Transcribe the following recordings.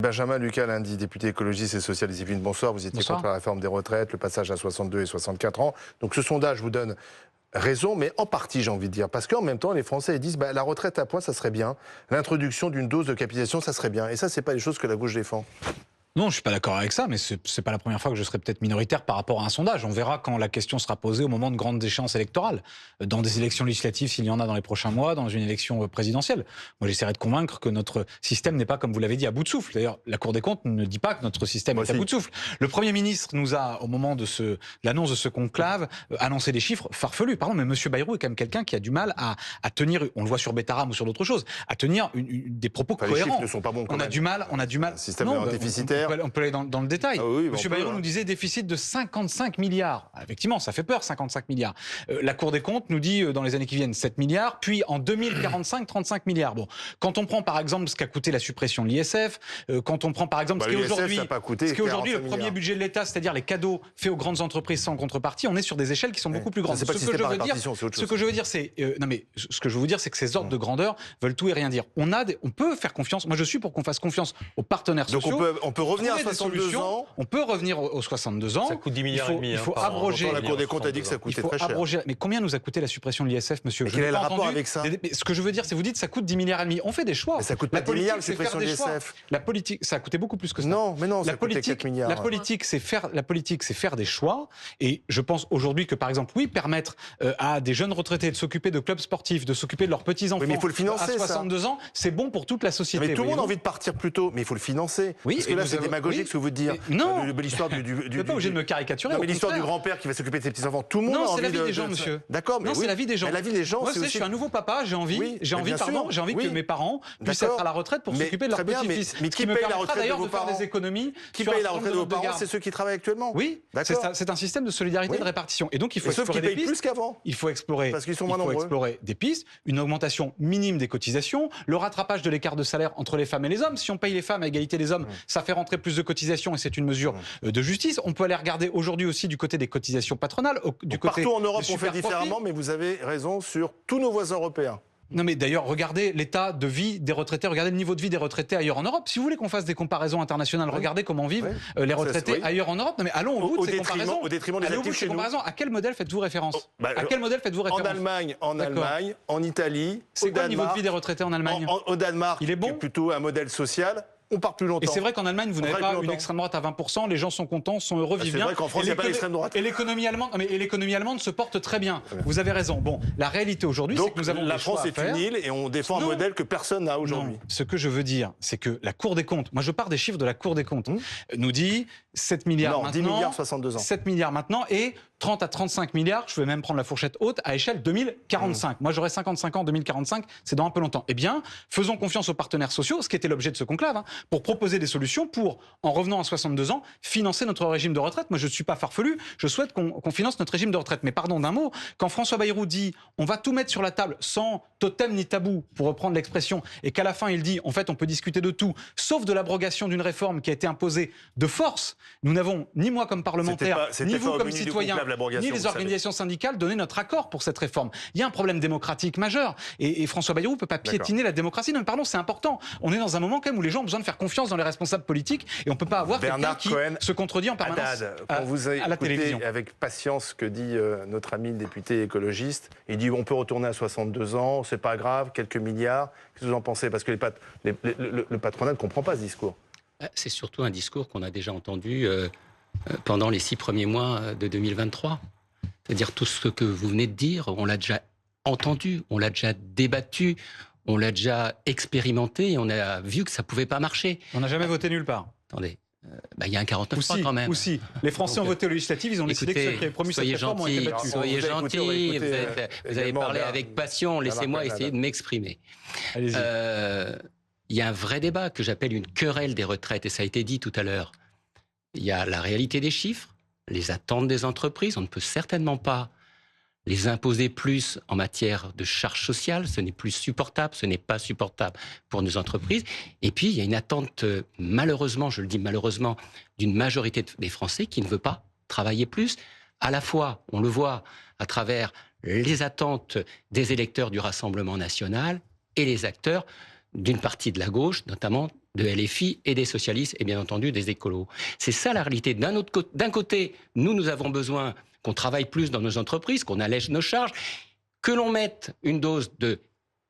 Benjamin Lucas, lundi, député écologiste et socialiste. Bonsoir, vous étiez contre la réforme des retraites, le passage à 62 et 64 ans. Donc ce sondage vous donne raison, mais en partie, j'ai envie de dire. Parce qu'en même temps, les Français disent la retraite à points, ça serait bien. L'introduction d'une dose de capitalisation, ça serait bien. Et ça, c'est pas les choses que la gauche défend. Non, je ne suis pas d'accord avec ça, mais ce n'est pas la première fois que je serai peut-être minoritaire par rapport à un sondage. On verra quand la question sera posée au moment de grandes échéances électorales. Dans des élections législatives, s'il y en a dans les prochains mois, dans une élection présidentielle. Moi, j'essaierai de convaincre que notre système n'est pas, comme vous l'avez dit, à bout de souffle. D'ailleurs, la Cour des comptes ne dit pas que notre système est à bout de souffle. Le Premier ministre nous a, au moment de l'annonce de ce conclave, annoncé des chiffres farfelus. Pardon, mais M. Bayrou est quand même quelqu'un qui a du mal à tenir, on le voit sur Betterham ou sur d'autres choses, à tenir des propos cohérents. Les chiffres ne sont pas bons quand même. On a du mal. Un système déficitaire. On peut aller dans le détail. Ah oui, M. Bayrou nous disait déficit de 55 milliards. Effectivement, ça fait peur, 55 milliards. La Cour des comptes nous dit dans les années qui viennent 7 milliards, puis en 2045, 35 milliards. Bon, quand on prend par exemple ce qu'a coûté la suppression de l'ISF, quand on prend par exemple ce qui est aujourd'hui le premier budget de l'État, c'est-à-dire les cadeaux faits aux grandes entreprises sans contrepartie, on est sur des échelles qui sont beaucoup plus grandes. Ce que je veux dire, c'est que ces ordres de grandeur veulent tout et rien dire. On peut faire confiance. Moi, je suis pour qu'on fasse confiance aux partenaires sociaux. Donc on peut revenir à 62 ans. On peut revenir aux 62 ans. Ça coûte 10 milliards et demi. Il faut abroger. La Cour des comptes a dit que ça coûtait très cher. Mais combien nous a coûté la suppression de l'ISF, monsieur? Quel est le rapport avec ça? Ce que je veux dire, c'est vous dites ça coûte 10 milliards et demi. On fait des choix. Mais ça coûte pas 10 milliards la suppression de l'ISF. La politique, ça a coûté beaucoup plus que ça. Non, mais non, ça coûtait 4 milliards. La politique, c'est faire des choix. Et je pense aujourd'hui que, par exemple, oui, permettre à des jeunes retraités de s'occuper de clubs sportifs, de s'occuper de leurs petits-enfants mais il faut le financer, à 62 ans, c'est bon pour toute la société. Mais tout le monde a envie de partir plus tôt, mais il faut le financer. Oui, parce que là, c'est démagogique ce que vous dites. Non, l'histoire du vous n'êtes pas obligé de me caricaturer. Non, mais l'histoire du grand-père qui va s'occuper de ses petits-enfants, tout le monde a envie de... Non, c'est la vie des gens, monsieur. D'accord, mais non, c'est la vie des gens. Mais la vie des gens, moi, c'est aussi... je suis un nouveau papa, j'ai envie que mes parents puissent être à la retraite pour s'occuper de leur petit-fils. Mais qui paye la retraite de vos parents? Des économies. Qui paye la retraite de vos parents? C'est ceux qui travaillent actuellement. Oui, c'est un système de solidarité et de répartition. Et donc, il faut explorer des pistes. Plus qu'avant. Il faut explorer. Parce qu'ils sont moins nombreux. Il faut explorer des pistes, une augmentation minime des cotisations, le rattrapage de l'écart de salaire entre les femmes et les hommes. Si on paye les femmes à égalité des hommes, ça fait rentrer plus de cotisations et c'est une mesure de justice. On peut aller regarder aujourd'hui aussi du côté des cotisations patronales. Partout en Europe, on fait différemment, mais vous avez raison sur tous nos voisins européens. Non mais d'ailleurs, regardez l'état de vie des retraités, regardez le niveau de vie des retraités ailleurs en Europe. Si vous voulez qu'on fasse des comparaisons internationales, regardez comment vivent les retraités ailleurs en Europe. Non mais allons au bout de ces comparaisons. Au détriment des actifs chez nous. À quel modèle faites-vous référence? À quel modèle faites-vous référence? En Allemagne, en Italie, c'est quoi le niveau de vie des retraités en Allemagne? Au Danemark, il est bon, plutôt un modèle social. On part plus longtemps. Et c'est vrai qu'en Allemagne, vous n'avez pas une extrême droite à 20%, les gens sont contents, sont heureux, vivent bien. C'est vrai qu'en France, il n'y a pas d'extrême droite. Et l'économie allemande se porte très bien. Vous avez raison. Bon, la réalité aujourd'hui, c'est que nous avons la France est une île et on défend un modèle que personne n'a aujourd'hui. Ce que je veux dire, c'est que la Cour des comptes, moi je pars des chiffres de la Cour des comptes, nous dit 7 milliards maintenant. 10 milliards 62 ans. 7 milliards maintenant et 30 à 35 milliards, je vais même prendre la fourchette haute, à échelle 2045. Moi j'aurai 55 ans en 2045, c'est dans un peu longtemps. Eh bien, faisons confiance aux partenaires sociaux, ce qui était l'objet de ce conclave, pour proposer des solutions pour, en revenant à 62 ans, financer notre régime de retraite. Moi, je ne suis pas farfelu, je souhaite qu'on finance notre régime de retraite. Mais pardon d'un mot, quand François Bayrou dit « on va tout mettre sur la table sans totem ni tabou », pour reprendre l'expression, et qu'à la fin, il dit « en fait, on peut discuter de tout, sauf de l'abrogation d'une réforme qui a été imposée de force », nous n'avons, ni moi comme parlementaire, ni vous comme citoyen, ni les organisations syndicales, donné notre accord pour cette réforme. Il y a un problème démocratique majeur, et François Bayrou ne peut pas piétiner la démocratie. Non, mais pardon, c'est important. On est dans un moment quand même où les gens ont besoin de faire confiance dans les responsables politique et on ne peut pas avoir quelqu'un qui se contredit en permanence quand vous à la télévision. Écoutez avec patience ce que dit notre ami le député écologiste, il dit on peut retourner à 62 ans, c'est pas grave, quelques milliards. Qu'est-ce que vous en pensez? Parce que le patronat ne comprend pas ce discours. C'est surtout un discours qu'on a déjà entendu pendant les 6 premiers mois de 2023. C'est-à-dire tout ce que vous venez de dire, on l'a déjà entendu, on l'a déjà débattu. On l'a déjà expérimenté et on a vu que ça ne pouvait pas marcher. On n'a jamais voté nulle part. Attendez, il y a un 49.3 quand même. Aussi. Les Français ont voté aux législatives, ils ont décidé que ceux qui avaient promis cette réforme ont été battus. Soyez gentils, vous avez parlé avec passion, laissez-moi essayer de m'exprimer. Il y a un vrai débat que j'appelle une querelle des retraites, et ça a été dit tout à l'heure. Il y a la réalité des chiffres, les attentes des entreprises, on ne peut certainement pas les imposer plus en matière de charges sociales, ce n'est plus supportable, ce n'est pas supportable pour nos entreprises. Et puis, il y a une attente, malheureusement, je le dis malheureusement, d'une majorité des Français qui ne veut pas travailler plus. À la fois, on le voit à travers les attentes des électeurs du Rassemblement national et les acteurs d'une partie de la gauche, notamment de LFI et des socialistes et bien entendu des écolos. C'est ça la réalité. D'un côté, nous avons besoin qu'on travaille plus dans nos entreprises, qu'on allège nos charges, que l'on mette une dose de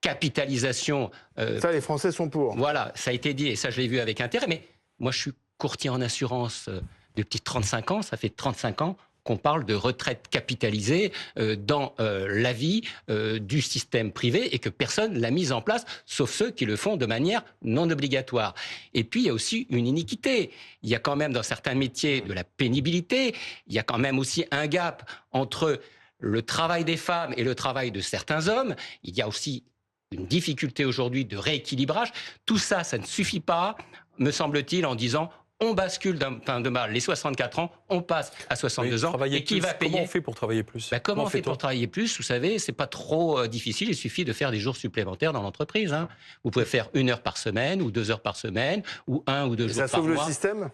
capitalisation. Ça, les Français sont pour. Voilà, ça a été dit et ça, je l'ai vu avec intérêt. Mais moi, je suis courtier en assurance depuis 35 ans. Ça fait 35 ans qu'on parle de retraite capitalisée dans la vie du système privé et que personne l'a mise en place, sauf ceux qui le font de manière non obligatoire. Et puis, il y a aussi une iniquité. Il y a quand même, dans certains métiers, de la pénibilité. Il y a quand même aussi un gap entre le travail des femmes et le travail de certains hommes. Il y a aussi une difficulté aujourd'hui de rééquilibrage. Tout ça, ça ne suffit pas, me semble-t-il, en disant on bascule d'un pain de mal les 64 ans, on passe à 62 ans. Et qui va payer? Comment on fait pour travailler plus? Comment on fait pour travailler plus? Vous savez, c'est pas trop difficile. Il suffit de faire des jours supplémentaires dans l'entreprise. Hein. Vous pouvez faire 1 heure par semaine, ou 2 heures par semaine, ou 1 ou 2 jours par mois. Ça sauve le système?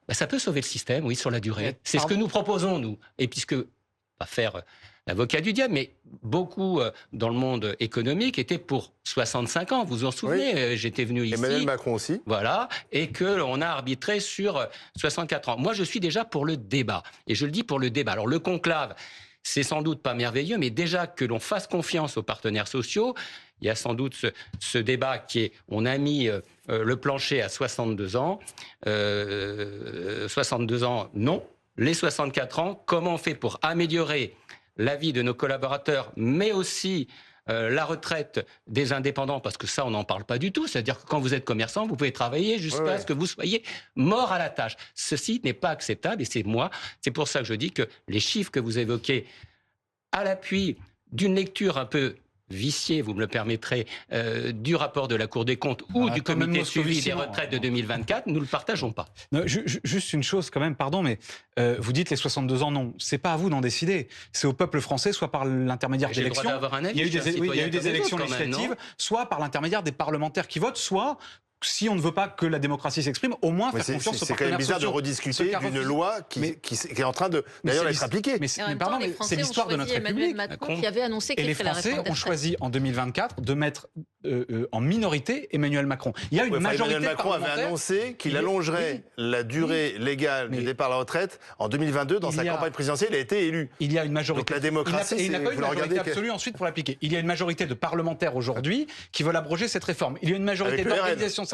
Ça peut sauver le système, oui, sur la durée. C'est ce que nous proposons, nous. Et puisque, pas faire l'avocat du diable, mais beaucoup dans le monde économique étaient pour 65 ans. Vous vous en souvenez? Oui. J'étais venu ici. Emmanuel Macron aussi. Voilà. Et qu'on a arbitré sur 64 ans. Moi, je suis déjà pour le débat. Et je le dis pour le débat. Alors, le conclave, c'est sans doute pas merveilleux, mais déjà que l'on fasse confiance aux partenaires sociaux, il y a sans doute ce débat qui est, on a mis le plancher à 62 ans. 62 ans, non. Les 64 ans, comment on fait pour améliorer la vie de nos collaborateurs, mais aussi la retraite des indépendants, parce que ça, on n'en parle pas du tout. C'est-à-dire que quand vous êtes commerçant, vous pouvez travailler jusqu'à ce que vous soyez mort à la tâche. Ceci n'est pas acceptable, et c'est pour ça que je dis que les chiffres que vous évoquez, à l'appui d'une lecture un peu viciée, vous me le permettrez, du rapport de la Cour des comptes ou du comité de suivi des retraites de 2024, nous ne le partageons pas. Non, juste une chose quand même, pardon, mais vous dites les 62 ans, non. C'est pas à vous d'en décider. C'est au peuple français, soit par l'intermédiaire d'élections. Il y a eu des élections législatives, soit par l'intermédiaire des parlementaires qui votent, soit... Si on ne veut pas que la démocratie s'exprime, au moins faire confiance aux partenaires sociaux. C'est quand même bizarre de rediscuter d'une loi qui est en train de d'ailleurs d'être appliquée. Mais pardon, c'est l'histoire de notre République. Macron qui avait annoncé qu'il ferait la réforme des retraites. Et les Français ont choisi en 2024 de mettre en minorité Emmanuel Macron. Il y a une majorité Emmanuel Macron avait annoncé qu'il allongerait la durée légale du départ à la retraite en 2022. Dans sa campagne présidentielle, il a été élu. Il y a une majorité. Donc la démocratie, il n'a pas eu une majorité absolue ensuite pour l'appliquer. Il y a une majorité de parlementaires aujourd'hui qui veulent abroger cette réforme. Il y a une majorité d'organisations syndicales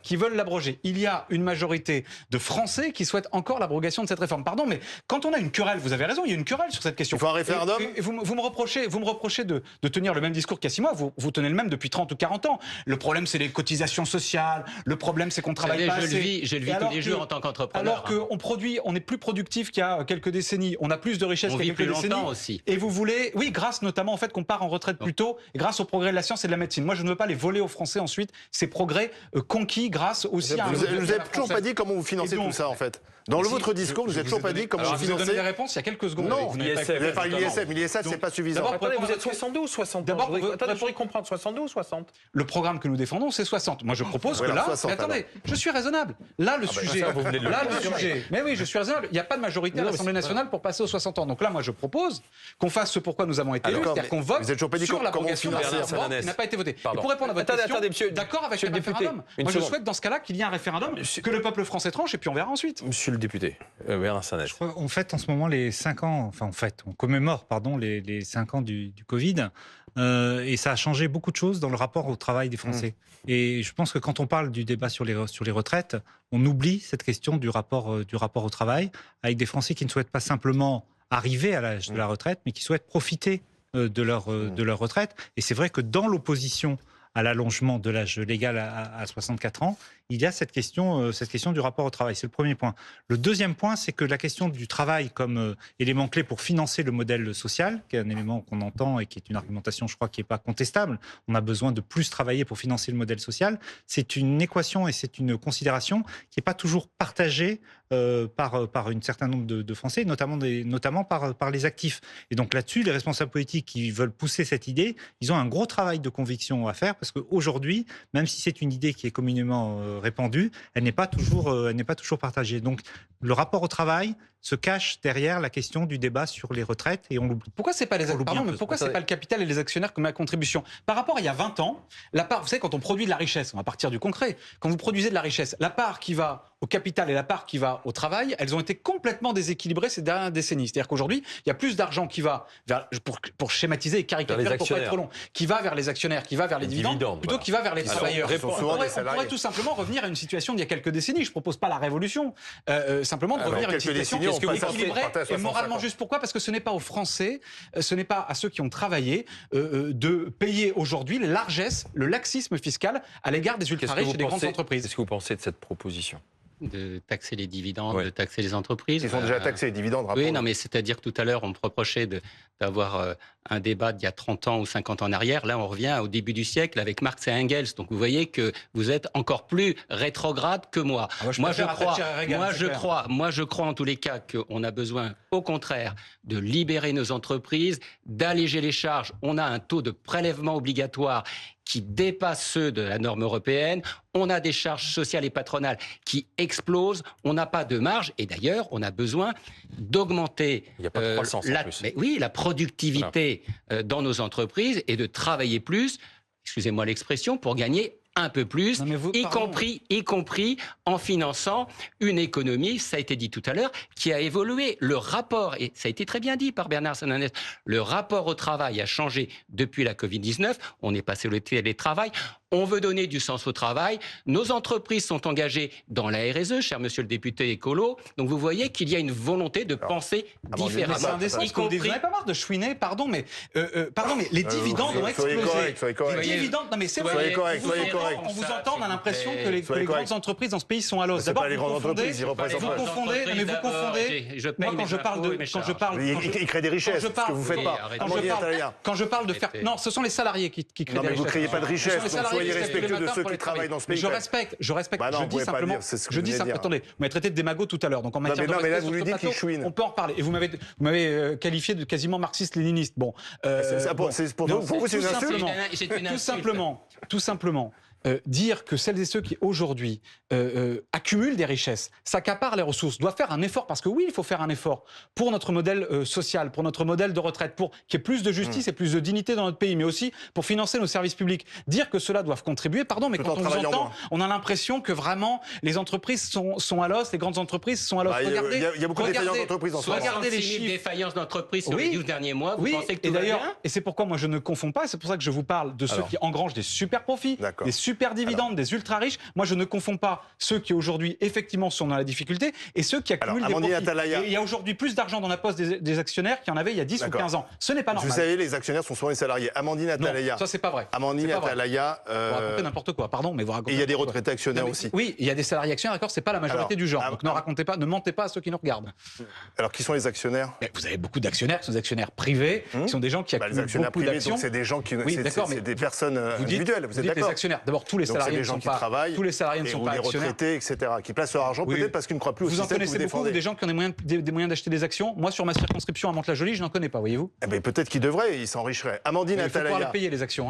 qui veulent l'abroger. Il y a une majorité de Français qui souhaitent encore l'abrogation de cette réforme. Pardon, mais quand on a une querelle, vous avez raison, il y a une querelle sur cette question. Il faut un référendum. Et vous me reprochez de tenir le même discours qu'il y a 6 mois. Vous tenez le même depuis 30 ou 40 ans. Le problème, c'est les cotisations sociales. Le problème, c'est qu'on travaille pas assez. Je le vis tous les jours en tant qu'entrepreneur. Alors qu'on est plus productif qu'il y a quelques décennies. On a plus de richesses qu'il y a quelques décennies. Aussi. Et vous voulez, oui, grâce notamment au fait qu'on part en retraite plus tôt, et grâce au progrès de la science et de la médecine. Moi, je ne veux pas les voler aux Français ensuite, ces progrès conquis grâce aussi à Vous n'avez toujours pas dit comment vous financez tout ça, en fait. Dans votre discours, vous n'avez toujours pas dit comment vous financez. Je vous ai donné des réponses il y a quelques secondes. Non, l'ISF, mais l'ISF, c'est pas suffisant. D'abord, vous êtes 62 ou 60 ans? Je voudrais comprendre, 62 ou 60? Le programme que nous défendons, c'est 60. Moi, je propose que là... 60, mais attendez, je suis raisonnable. Là, le sujet... Mais oui, je suis raisonnable. Il n'y a pas de majorité à l'Assemblée nationale pour passer aux 60 ans. Donc là, moi, je propose qu'on fasse ce pourquoi nous avons été élus, c'est-à-dire qu'on vote sur l'abrogation de la réforme qui n'a pas été votée. Pour répondre à votre question, d'accord avec le référendum. Moi, je souhaite dans ce cas-là qu'il y ait un référendum, que le peuple français tranche, et puis on verra ensuite. Monsieur le député, Bernard Sanech. On fête en ce moment les 5 ans, on commémore, les 5 ans du Covid, et ça a changé beaucoup de choses dans le rapport au travail des Français. Et je pense que quand on parle du débat sur les retraites, on oublie cette question du rapport au travail, avec des Français qui ne souhaitent pas simplement arriver à l'âge de la retraite, mais qui souhaitent profiter de leur retraite. Et c'est vrai que dans l'opposition à l'allongement de l'âge légal à 64 ans, il y a cette question du rapport au travail. C'est le premier point. Le deuxième point, c'est que la question du travail comme élément clé pour financer le modèle social, qui est un élément qu'on entend et qui est une argumentation, je crois, qui n'est pas contestable. On a besoin de plus travailler pour financer le modèle social. C'est une équation et c'est une considération qui n'est pas toujours partagée par un certain nombre de Français, notamment par les actifs. Et donc là-dessus, les responsables politiques qui veulent pousser cette idée, ils ont un gros travail de conviction à faire, parce qu'aujourd'hui, même si c'est une idée qui est communément répandue, elle n'est pas toujours partagée. Donc, le rapport au travail se cache derrière la question du débat sur les retraites et on l'oublie. Pourquoi c'est pas c'est pas le capital et les actionnaires qui mettent à contribution? Par rapport à il y a 20 ans, la part, vous savez, quand on produit de la richesse, on va partir du concret, quand vous produisez de la richesse, la part qui va au capital et la part qui va au travail, elles ont été complètement déséquilibrées ces dernières décennies. C'est-à-dire qu'aujourd'hui, il y a plus d'argent qui va vers, pour schématiser et caricaturer pour pas être trop long, qui va vers les actionnaires, qui va vers les dividendes, plutôt qui va vers les travailleurs. On pourrait tout simplement revenir à une situation d'il y a quelques décennies. Je propose pas la révolution, simplement de revenir à une situation qui est équilibrée et moralement juste. Pourquoi? Parce que ce n'est pas aux Français, ce n'est pas à ceux qui ont travaillé de payer aujourd'hui les largesses, le laxisme fiscal à l'égard des ultra-riches et des grandes entreprises. Qu'est-ce que vous pensez de cette proposition? De taxer les dividendes, de taxer les entreprises. Ils sont déjà taxés les dividendes, rappelons-le. Oui, non, mais c'est-à-dire que tout à l'heure, on me reprochait d'avoir un débat d'il y a 30 ans ou 50 ans en arrière. Là, on revient au début du siècle avec Marx et Engels. Donc, vous voyez que vous êtes encore plus rétrograde que moi. Moi, je crois en tous les cas qu'on a besoin, au contraire, de libérer nos entreprises, d'alléger les charges. On a un taux de prélèvement obligatoire qui dépassent ceux de la norme européenne. On a des charges sociales et patronales qui explosent. On n'a pas de marge. Et d'ailleurs, on a besoin d'augmenter la productivité dans nos entreprises et de travailler plus, excusez-moi l'expression, pour gagner un peu plus, y compris en finançant une économie, ça a été dit tout à l'heure, qui a évolué. Le rapport, et ça a été très bien dit par Bernard Sananès, le rapport au travail a changé depuis la Covid-19. On est passé au télétravail. On veut donner du sens au travail. Nos entreprises sont engagées dans la RSE, cher monsieur le député écolo. Donc vous voyez qu'il y a une volonté de penser différemment. C'est indécent. Vous n'avez pas marre de chouiner, pardon, mais les dividendes ont explosé. Soyez correct. Les dividendes, non mais c'est vrai. Soyez correct. On vous entend, on a l'impression que les grandes entreprises dans ce pays sont à l'os. D'abord, les grandes entreprises, ils représentent. Vous confondez. Moi, quand je parle, ils créent des richesses, ce que vous faites pas. Quand je parle de faire, non, ce sont les salariés qui créent des richesses. Non, mais vous créez pas de richesse. Donc soyez respectueux de ceux qui travaillent dans ce pays. Je respecte. Je dis simplement. Attendez, vous m'avez traité de démago tout à l'heure. Donc en matière de mais là vous lui dites qu'il chouine. On peut en reparler. Et vous m'avez qualifié de quasiment marxiste-léniniste. Bon. Pour vous, c'est une insulte. Tout simplement. Dire que celles et ceux qui aujourd'hui accumulent des richesses, s'accaparent les ressources, doivent faire un effort, parce que oui, il faut faire un effort pour notre modèle social, pour notre modèle de retraite, pour qu'il y ait plus de justice et plus de dignité dans notre pays, mais aussi pour financer nos services publics. Dire que ceux-là doivent contribuer, pardon, mais quand on vous entend, on a l'impression que vraiment les entreprises sont à l'os, les grandes entreprises sont à l'os. Regardez, il y a beaucoup de défaillances d'entreprises en France. Regardez les chiffres. Défaillances d'entreprises sur les 12 derniers mois, vous pensez que tout va bien ? Et c'est pourquoi moi je ne confonds pas, c'est pour ça que je vous parle de ceux qui engrangent des super profits, des super dividendes, des ultra riches. Moi, je ne confonds pas ceux qui aujourd'hui effectivement sont dans la difficulté et ceux qui accumulent des profits. Et il y a aujourd'hui plus d'argent dans la poche des actionnaires qu'il y en avait il y a 10 ou 15 ans. Ce n'est pas normal. Vous savez, les actionnaires sont souvent les salariés. Amandine Atalaya. Non, ça c'est pas vrai. Amandine Atalaya. Vous racontez n'importe quoi. Pardon, mais vous racontez. Et il y a des retraités actionnaires aussi. Oui, il y a des salariés actionnaires. D'accord, c'est pas la majorité du genre. Donc ne racontez pas, ne mentez pas à ceux qui nous regardent. Alors qui sont les actionnaires ? Vous avez beaucoup d'actionnaires qui sont des actionnaires privés, qui sont des gens qui accumulent beaucoup d'actions. C'est des gens qui, c'est des personnes individuelles. Vous êtes d'accord ? Les actionnaires. D'abord, tous les salariés ne sont pas. Tous les salariés ne sont pas actionnaires. Les retraités, etc., qui placent leur argent peut-être parce qu'ils ne croient plus au système. Vous en connaissez beaucoup des gens qui ont des moyens d'acheter des actions. Moi, sur ma circonscription à Mantes-la-Jolie, je n'en connais pas, voyez-vous. Peut-être qu'ils devraient, ils s'enrichiraient. Amandine Atalaya. Il faut pouvoir les payer, les actions.